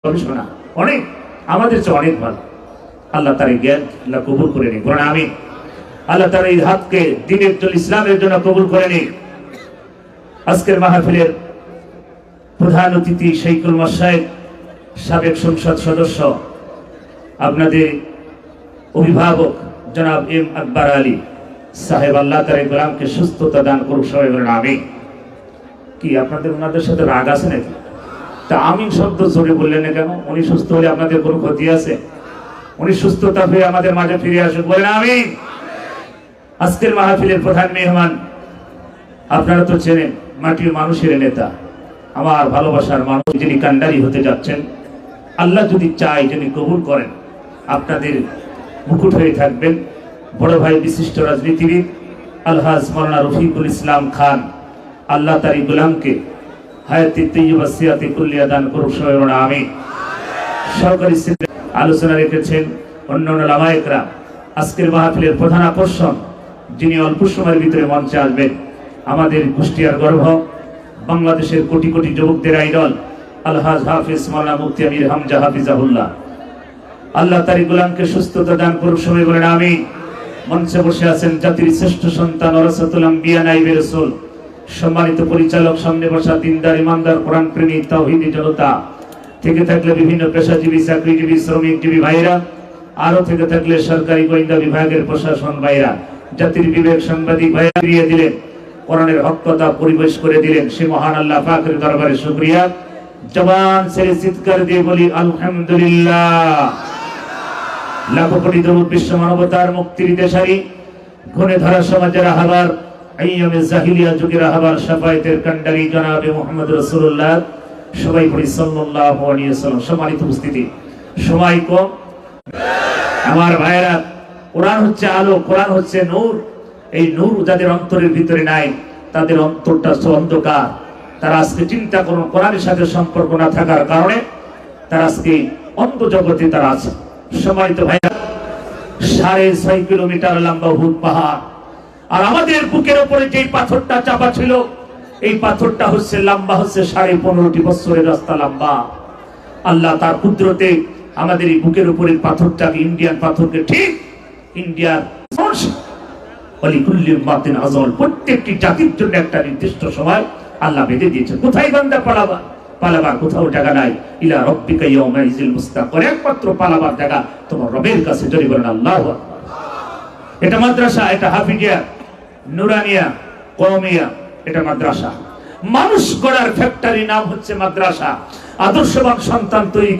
গবেষণা অনেক আমাদের চেয়ে অনেক ভালো। আল্লাহ তার এই জ্ঞান আল্লাহ কবুল করে নিক। বলেন আমিন। আল্লাহ তার এই হাতকে দ্বীনের জন্য, ইসলামের জন্য কবুল করে নিক। আজকের মাহফিলের প্রধান অতিথি শৈখুল মাশায়েখ, সাবেক সংসদ সদস্য, আপনাদের অভিভাবক জনাব এম আকবর আলী সাহেব, আল্লাহ তার এই গোলামকে সুস্থতা দান করুক। সবাই বলেন আমিন। কি আপনাদের ওনাদের সাথে রাগ আছে নাকি? তা আমিন শব্দ জোরে বললেন না কেন? উনি সুস্থ হলে আপনাদের কোনো ক্ষতি আছে? উনি সুস্থতা পেয়ে আমাদের মাঝে ফিরে আসুক। বলেন আমিন। আজকের মাহফিলের প্রধান মেহমান আপনারা তো চেনেন, মাটির মানুষের নেতা, আমার ভালোবাসার মানুষ, যিনি কান্ডারি হতে যাচ্ছেন। আল্লাহ যদি চাই, যিনি কবুল করেন, আপনাদের মুকুট হয়ে থাকবেন বড় ভাই বিশিষ্ট রাজনীতিবিদ আলহাজ মাওলানা রফিকুল ইসলাম খান। আল্লাহ তার এই গোলামকে হায়াতে তাইয়্যিবা সিয়াতে কুল্লিয়া দান করুক। সবাই বলেন আমিন। সরকারি আলোচনা রেখেছেন অন্যান্য উলামায়ে কেরাম। আজকের মাহফিলের প্রধান আকর্ষণ, যিনি অল্প সময়ের ভিতরে মঞ্চে আসবেন, আমাদের কুষ্টিয়ার গর্ব, বাংলাদেশের কোটি কোটি যুবকদের আইডল আলহাজ হাফিজ মাওলানা মুফতি আমির হামজা হাফিজাহুল্লাহ। আল্লাহ তার গোলামকে সুস্থতা দান করুক। সবাই বলেন আমিন। মঞ্চে বসে আছেন জাতির শ্রেষ্ঠ সন্তান ওরাসাতুল আম্বিয়া নাইবে রাসূল, সম্মানিত পরিচালক, সামনে বসা দিনদার ইমানদার কোরআন প্রেমী তাওহীদি জনতা, থেকে থাকলে বিভিন্ন পেশাজীবী চাকরিজীবী শ্রমিকজীবী ভাইরা, আরো থেকে থাকলে সরকারি গোয়েন্দা বিভাগের প্রশাসন ভাইরা, জাতির বিবেক সাংবাদিক ভাইরা দিয়ে দিলেন, কোরআনের হক কথা পরিবেশ করে দিলেন। সে মহান আল্লাহ পাকের দরবারে শুকরিয়া। জবান ছেড়ে চিৎকার দিয়ে বলি আলহামদুলিল্লাহ। লাখো কোটি দরুদ বিশ্ব মানবতার মুক্তির দেশারি, ঘুরে ধরা সমাজের আহ্বার, আইয়ামে জাহিলিয়া যুগের আহ্বার, শাফায়েতের কান্ডারি জনাবে মুহাম্মদ রাসূলুল্লাহ। সবাই পড়ি সাল্লাল্লাহু আলাইহি ওয়াসাল্লাম। সম্মানিত উপস্থিতি, সময় কম। আমার ভাইরা, কোরআন হচ্ছে আলো, কোরআন হচ্ছে নূর। এই নূর যাদের অন্তরের ভিতরে নাই, তাদের অন্তরটা অন্ধকার। তারা আজকে চিন্তা করুন, কোরআনের সাথে সম্পর্ক না থাকার কারণে তারা আজকে অন্ধ জগতে তারা আছে। সম্মানিত ভাইরা, 6.5 কিলোমিটার লম্বা উহুদ পাহাড়, আর আমাদের বুকের উপরে যে পাথরটা চাপা ছিল, এই পাথরটা হচ্ছে লম্বা, হচ্ছে 15.5 বছরের রাস্তা লম্বা। আল্লাহ তার কুদরতে আমাদের এই বুকের উপরে পাথরটাকে, ইন্ডিয়ান পাথরকে, ঠিক ইন্ডিয়ার প্রত্যেকটি জাতির জন্য একটা নির্দিষ্ট সময় আল্লাহ বেঁধে দিয়েছে। কোথায় বান্দা পালাবার কোথাও জায়গা নাই। ইলা রাব্বিকা ইয়াউমাইযিল মুস্তাকর, একমাত্র পালাবার জায়গা তোমার রবের কাছে। জোরে বলেন আল্লাহু আকবার। এটা মাদ্রাসা, এটা হাফিজিয়া, নুরানিয়া, কওমিয়া, এটা মাদ্রাসা। মানুষ গড়ার ফ্যাক্টরি নাম হচ্ছে মাদ্রাসা। আদর্শবান সন্তান তৈরি